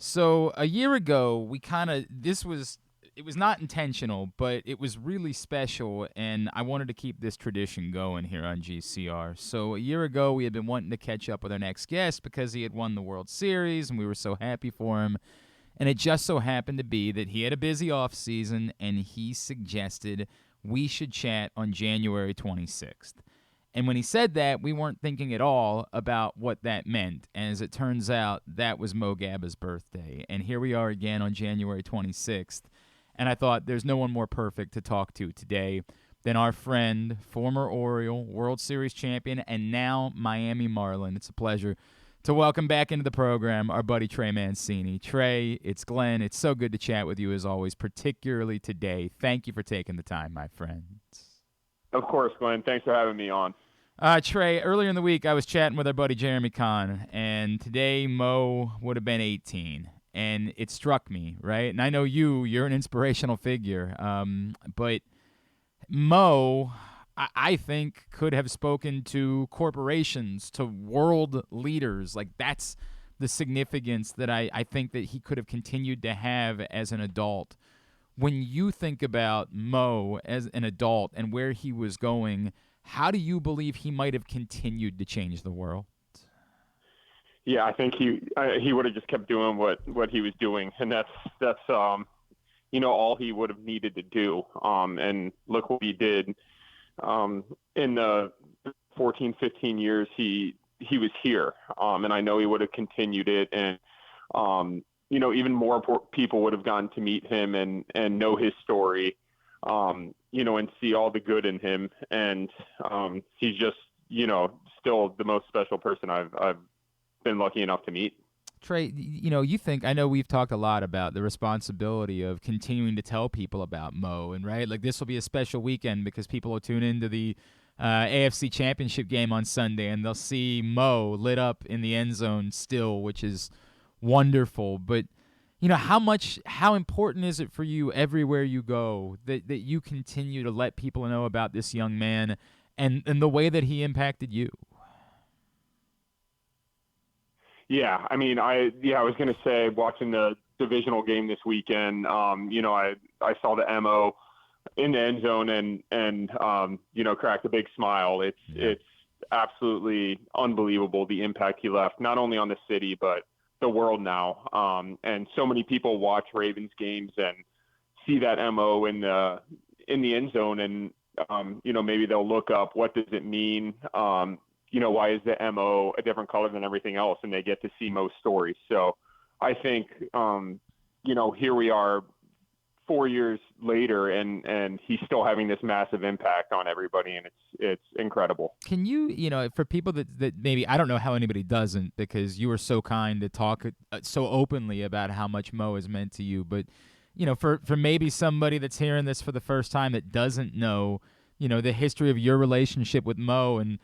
So a year ago, it was not intentional, but it was really special, and I wanted to keep this tradition going here on GCR. So a year ago, we had been wanting to catch up with our next guest because he had won the World Series, and we were so happy for him. And it just so happened to be that he had a busy off season, and he suggested we should chat on January 26th. And when he said that, we weren't thinking at all about what that meant. And as it turns out, that was Mo Gaba's birthday. And here we are again on January 26th. And I thought there's no one more perfect to talk to today than our friend, former Oriole, World Series champion, and now Miami Marlin. It's a pleasure to welcome back into the program our buddy Trey Mancini. Trey, it's Glenn. It's so good to chat with you as always, particularly today. Thank you for taking the time, my friend. Of course, Glenn. Thanks for having me on. Trey, earlier in the week, I was chatting with our buddy Jeremy Kahn, and today Mo would have been 18. And it struck me, right? And I know you're an inspirational figure. But Mo, I think, could have spoken to corporations, to world leaders. Like, that's the significance that I think that he could have continued to have as an adult. When you think about Mo as an adult and where he was going, how do you believe he might have continued to change the world? Yeah, I think he would have just kept doing what he was doing, and that's all he would have needed to do. And look what he did. In the 14, 15 years he was here, and I know he would have continued it, and even more people would have gotten to meet him and know his story. And see all the good in him. And he's just, still the most special person I've been lucky enough to meet. Trey, I know we've talked a lot about the responsibility of continuing to tell people about Mo, and right, like this will be a special weekend because people will tune into the AFC Championship game on Sunday, and they'll see Mo lit up in the end zone still, which is wonderful. But how important is it for you everywhere you go that you continue to let people know about this young man and the way that he impacted you? Yeah, I mean, I was going to say, watching the divisional game this weekend, I saw the MO in the end zone and cracked a big smile. It's absolutely unbelievable, the impact he left, not only on the city, but the world now. And so many people watch Ravens games and see that MO in the end zone, and maybe they'll look up, what does it mean? Why is the MO a different color than everything else? And they get to see Mo's story. So I think, here we are 4 years later, and he's still having this massive impact on everybody, and it's incredible. Can you, for people that maybe, I don't know how anybody doesn't, because you were so kind to talk so openly about how much Mo has meant to you, but, for maybe somebody that's hearing this for the first time that doesn't know, the history of your relationship with Mo and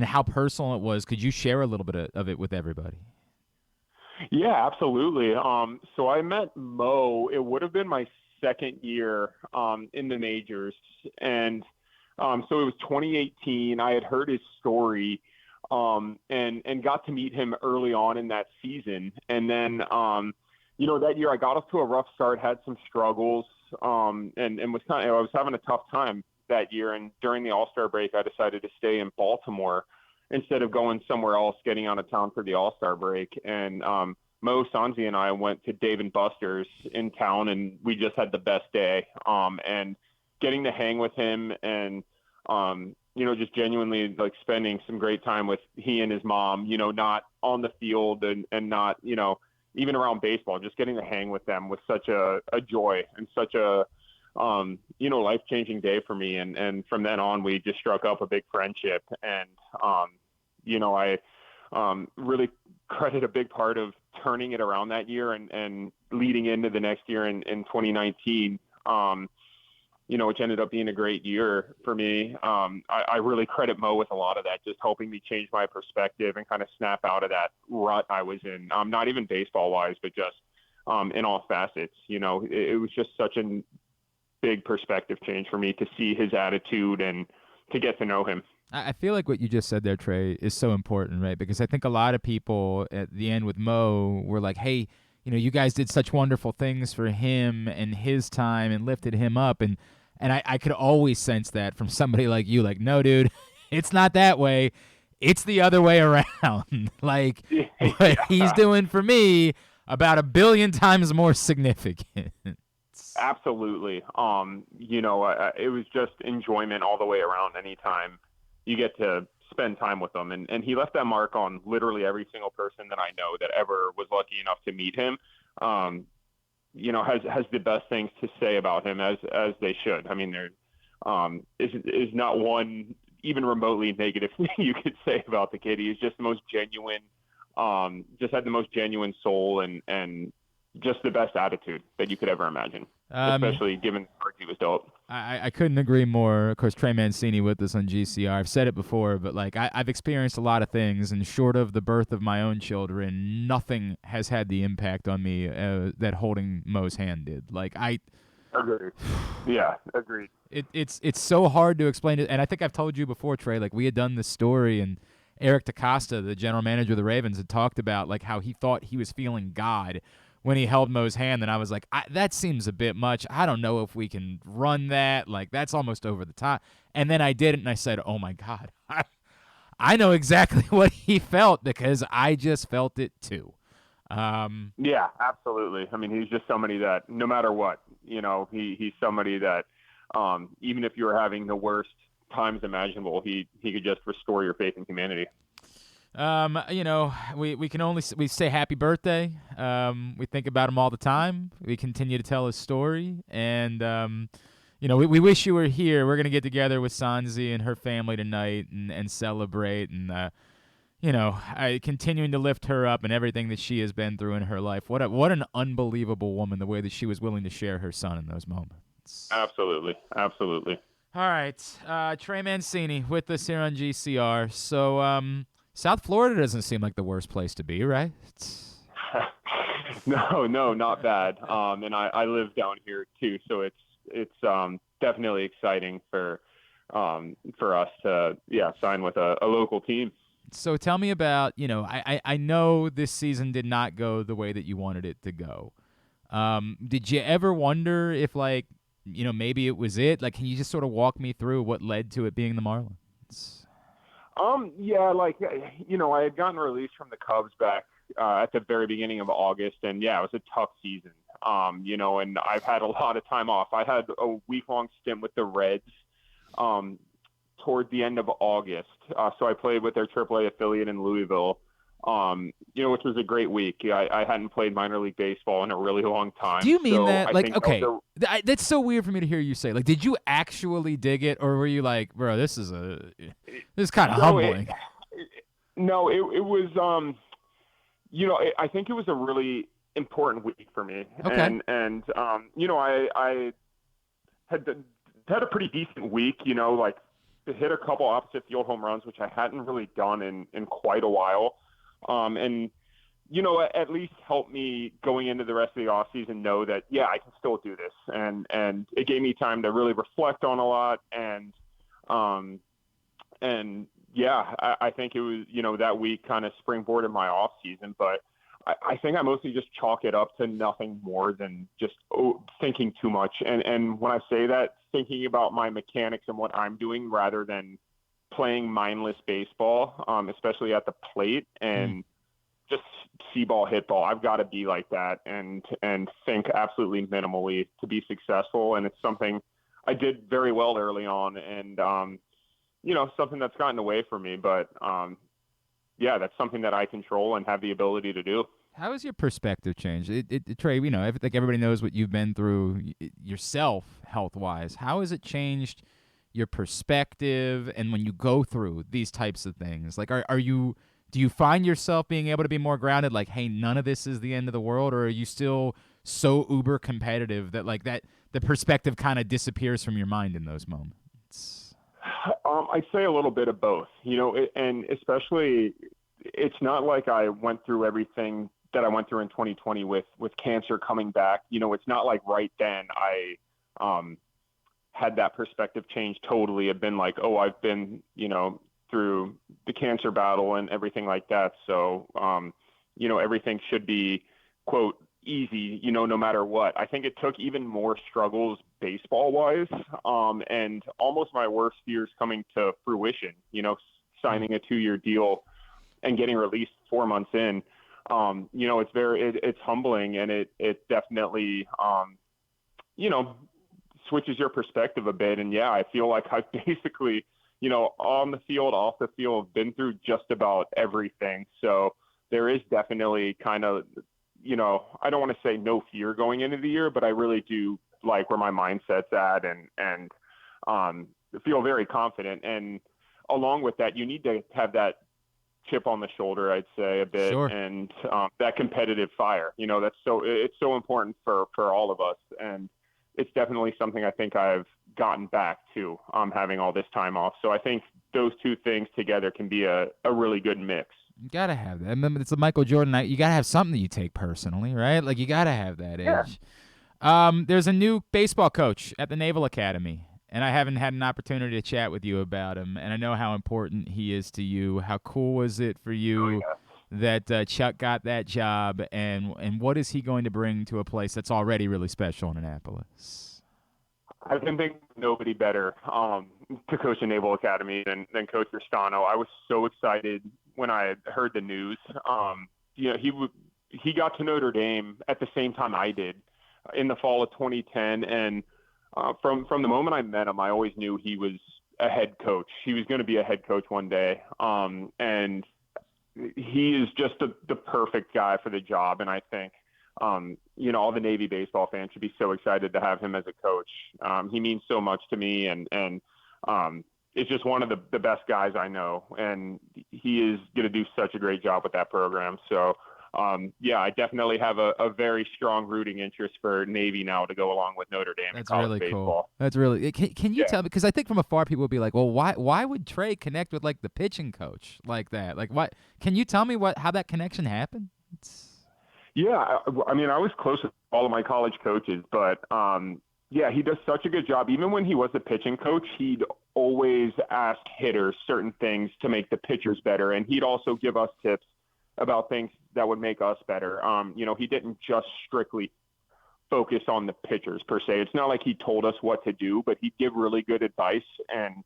how personal it was, could you share a little bit of it with everybody? Yeah, absolutely. So I met Mo, it would have been my second year in the majors. And so it was 2018. I had heard his story and got to meet him early on in that season. And then, that year I got off to a rough start, had some struggles, and I was having a tough time that year. And during the All-Star break, I decided to stay in Baltimore instead of going somewhere else, getting out of town for the All-Star break. And Mo, Sanzi, and I went to Dave & Buster's in town, and we just had the best day. And getting to hang with him and, just genuinely like spending some great time with he and his mom, not on the field and not, even around baseball, just getting to hang with them was such a joy and such a, life-changing day for me. And from then on, we just struck up a big friendship. And, I really credit a big part of turning it around that year and leading into the next year in 2019, which ended up being a great year for me. I really credit Mo with a lot of that, just helping me change my perspective and kind of snap out of that rut I was in, not even baseball-wise, but just in all facets. It was just such a big perspective change for me to see his attitude and to get to know him. I feel like what you just said there, Trey, is so important, right? Because I think a lot of people at the end with Mo were like, hey, you guys did such wonderful things for him and his time and lifted him up. And I could always sense that from somebody like you, like, no, dude, it's not that way. It's the other way around. Like, what he's doing for me, about 1 billion times more significant. Absolutely. It was just enjoyment all the way around anytime you get to spend time with him. And he left that mark on literally every single person that I know that ever was lucky enough to meet him. Has the best things to say about him, as they should. I mean, there is not one even remotely negative thing you could say about the kid. He's just the most genuine, just had the most genuine soul and just the best attitude that you could ever imagine, especially given the cards he was dealt. I couldn't agree more. Of course, Trey Mancini with us on GCR. I've said it before, but like I've experienced a lot of things, and short of the birth of my own children, nothing has had the impact on me that holding Mo's hand did. Like Agreed. Yeah, agreed. It's so hard to explain it, and I think I've told you before, Trey. Like, we had done this story, and Eric DaCosta, the general manager of the Ravens, had talked about like how he thought he was feeling God when he held Mo's hand, and I was like, that seems a bit much. I don't know if we can run that. Like, that's almost over the top. And then I did it, and I said, oh, my God. I know exactly what he felt because I just felt it too. Yeah, absolutely. I mean, he's just somebody that no matter what, he's somebody that even if you were having the worst times imaginable, he could just restore your faith in humanity. We can only we say happy birthday. We think about him all the time. We continue to tell his story, and we wish you were here. We're gonna get together with Sanzi and her family tonight and celebrate, and continuing to lift her up and everything that she has been through in her life. What an unbelievable woman! The way that she was willing to share her son in those moments. Absolutely. All right, Trey Mancini with us here on GCR. So, South Florida doesn't seem like the worst place to be, right? No, not bad. And I live down here too, so it's definitely exciting for us to sign with a local team. So tell me about, I know this season did not go the way that you wanted it to go. Did you ever wonder if, like, maybe it was it? Like, can you just sort of walk me through what led to it being the Marlins? I had gotten released from the Cubs back at the very beginning of August, and it was a tough season. And I've had a lot of time off. I had a week-long stint with the Reds toward the end of August. So I played with their AAA affiliate in Louisville, which was a great week. I hadn't played minor league baseball in a really long time. Do you mean that? Like, okay, that's so weird for me to hear you say. Like, did you actually dig it, or were you like, bro, this is kind of humbling? It was, I think it was a really important week for me. Okay. And I had a pretty decent week, like hit a couple opposite field home runs, which I hadn't really done in quite a while. And at least helped me going into the rest of the off season know that, I can still do this. And it gave me time to really reflect on a lot. And I think it was, that week kind of springboarded my off season, but I think I mostly just chalk it up to nothing more than just thinking too much. And when I say that, thinking about my mechanics and what I'm doing rather than playing mindless baseball, especially at the plate, and just see ball, hit ball. I've got to be like that and think absolutely minimally to be successful. And it's something I did very well early on, and something that's gotten away from me, but that's something that I control and have the ability to do. How has your perspective changed? Trey, like everybody knows what you've been through yourself health-wise. How has it changed your perspective and when you go through these types of things? Like, do you find yourself being able to be more grounded, like, hey, none of this is the end of the world, or are you still so uber competitive that, like, that the perspective kind of disappears from your mind in those moments? I'd say a little bit of both, and especially it's not like I went through everything that I went through in 2020 with cancer coming back. It's not like right then I had that perspective change totally. I've been like, I've been, through the cancer battle and everything like that. So, everything should be, quote, easy, no matter what. I think it took even more struggles baseball-wise, and almost my worst fears coming to fruition, signing a 2-year deal and getting released 4 months in. It's humbling, and it definitely, switches your perspective a bit. And yeah, I feel like I've basically, on the field, off the field, been through just about everything. So there is definitely kind of, I don't want to say no fear going into the year, but I really do like where my mindset's at, and feel very confident. And along with that, you need to have that chip on the shoulder, I'd say, a bit, Sure. and that competitive fire. It's so important for all of us, and it's definitely something I think I've gotten back to, having all this time off. So I think those two things together can be a really good mix. You gotta have that. I remember, it's a Michael Jordan night. You gotta have something that you take personally, right? Like, you gotta have that Yeah. edge. There's a new baseball coach at the Naval Academy, and I haven't had an opportunity to chat with you about him, and I know how important he is to you. How cool was it for you that Chuck got that job, and what is he going to bring to a place that's already really special in Annapolis? I can think of nobody better to coach a Naval Academy than Coach Ristano. I was so excited when I heard the news. He got to Notre Dame at the same time I did in the fall of 2010, and from the moment I met him, I always knew he was a head coach. He was going to be a head coach one day, and he is just the perfect guy for the job. And I think all the Navy baseball fans should be so excited to have him as a coach. He means so much to me, and it's just one of the best guys I know, and he is going to do such a great job with that program. So, I definitely have a very strong rooting interest for Navy now to go along with Notre Dame in college really baseball. Cool. That's really. Can you tell me? Because I think from afar people would be like, "Well, why would Trey connect with like the pitching coach like that? Like, what? Can you tell me how that connection happened?" Yeah, I mean, I was close with all of my college coaches, but he does such a good job. Even when he was the pitching coach, he'd always ask hitters certain things to make the pitchers better, and he'd also give us tips about things that would make us better. He didn't just strictly focus on the pitchers per se. It's not like he told us what to do, but he'd give really good advice and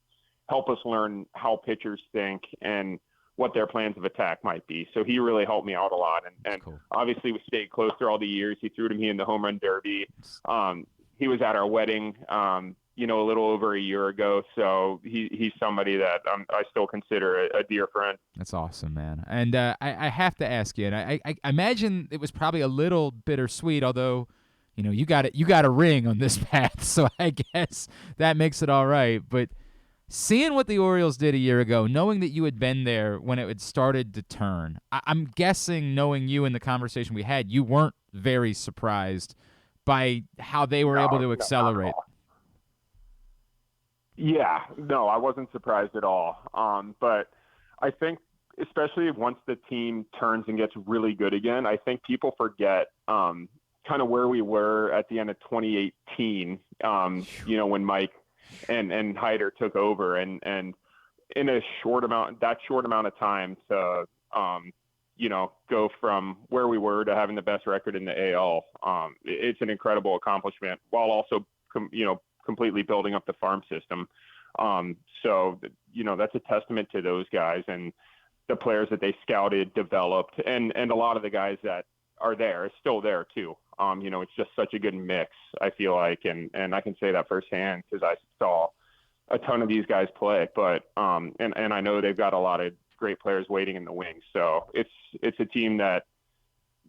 help us learn how pitchers think and what their plans of attack might be. So he really helped me out a lot. And cool. Obviously we stayed close through all the years. He threw to me in the home run derby. He was at our wedding, a little over a year ago. So he's somebody that I still consider a dear friend. That's awesome, man. And I have to ask you, and I imagine it was probably a little bittersweet, although, you got a ring on this path, so I guess that makes it all right. But seeing what the Orioles did a year ago, knowing that you had been there when it had started to turn, I'm guessing, knowing you in the conversation we had, you weren't very surprised by how they were able to accelerate. Yeah, no, I wasn't surprised at all. But I think, especially once the team turns and gets really good again, I think people forget kind of where we were at the end of 2018, when Mike and Hyder took over, and in that short amount of time to, go from where we were to having the best record in the AL. It's an incredible accomplishment, while also, completely building up the farm system. That's a testament to those guys and the players that they scouted, developed, and a lot of the guys that are there is still there too. It's just such a good mix, I feel like, and I can say that firsthand because I saw a ton of these guys play, but and I know they've got a lot of great players waiting in the wings. So it's a team that,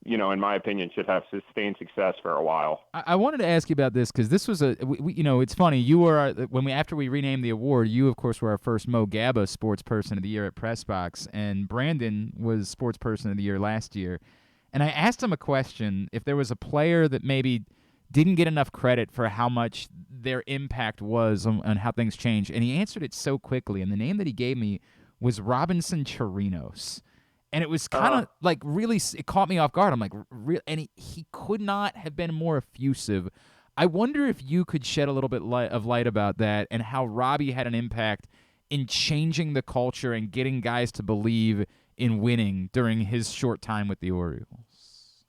in my opinion, should have sustained success for a while. I wanted to ask you about this because this was it's funny. You were after we renamed the award, you of course were our first Mo Gaba Sports Person of the Year at Press Box, and Brandon was Sports Person of the Year last year. And I asked him a question: if there was a player that maybe didn't get enough credit for how much their impact was on how things changed, and he answered it so quickly. And the name that he gave me was Robinson Chirinos. And it was kind of like really, it caught me off guard. I'm like, and he could not have been more effusive. I wonder if you could shed a little bit of light about that and how Robbie had an impact in changing the culture and getting guys to believe in winning during his short time with the Orioles.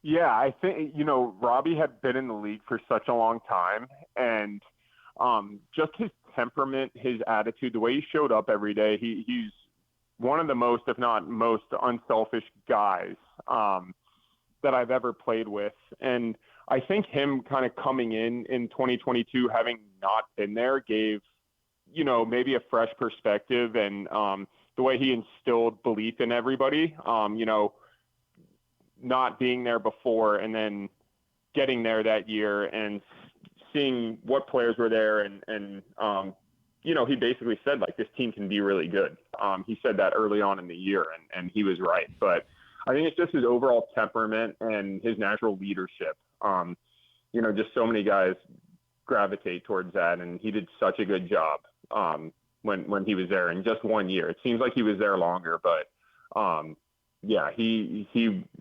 Yeah, I think, Robbie had been in the league for such a long time, and just his temperament, his attitude, the way he showed up every day, he's one of the most, if not most, unselfish guys that I've ever played with. And I think him kind of coming in 2022, having not been there, gave, maybe a fresh perspective, and the way he instilled belief in everybody, not being there before and then getting there that year and seeing what players were there. And he basically said, like, this team can be really good. He said that early on in the year, and he was right. But I think it's just his overall temperament and his natural leadership. Just so many guys gravitate towards that, and he did such a good job when he was there in just 1 year. It seems like he was there longer, but yeah, he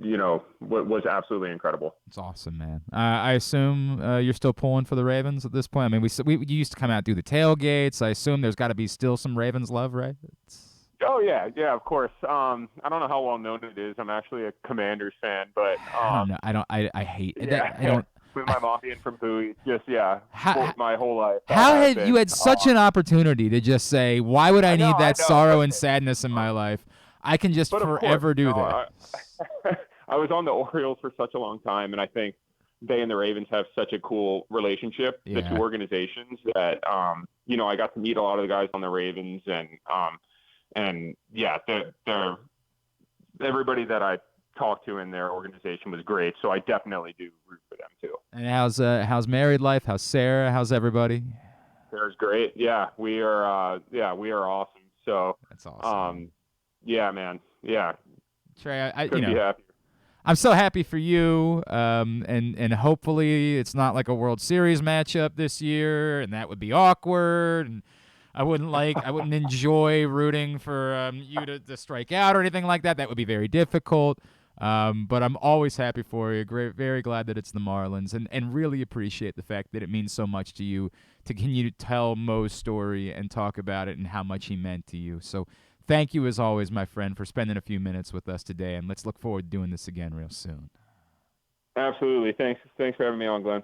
was absolutely incredible. It's awesome, man. I assume you're still pulling for the Ravens at this point. I mean, we used to come out do the tailgates. I assume there's got to be still some Ravens love, right? Oh yeah, of course. I don't know how well known it is. I'm actually a Commanders fan, but I don't know. I hate it. yeah. I don't. With my mom being from Bowie, just my whole life. How had you had such an opportunity to just say, why would I need that sorrow and sadness in my life? I can just forever do that. I was on the Orioles for such a long time, and I think they and the Ravens have such a cool relationship, the two organizations, that I got to meet a lot of the guys on the Ravens, and yeah, they're everybody that I talked to in their organization was great. So I definitely do root for them too. And how's married life? How's Sarah? How's everybody? Sarah's great. Yeah, we are awesome. So that's awesome. Yeah, man. Yeah. Trey, I couldn't be happier. I'm so happy for you, and hopefully it's not like a World Series matchup this year, and that would be awkward, and I wouldn't enjoy rooting for you to strike out or anything like that. That would be very difficult, but I'm always happy for you. Very glad that it's the Marlins, and really appreciate the fact that it means so much to you to continue to tell Mo's story and talk about it and how much he meant to you. So thank you, as always, my friend, for spending a few minutes with us today, and let's look forward to doing this again real soon. Absolutely. Thanks for having me on, Glenn.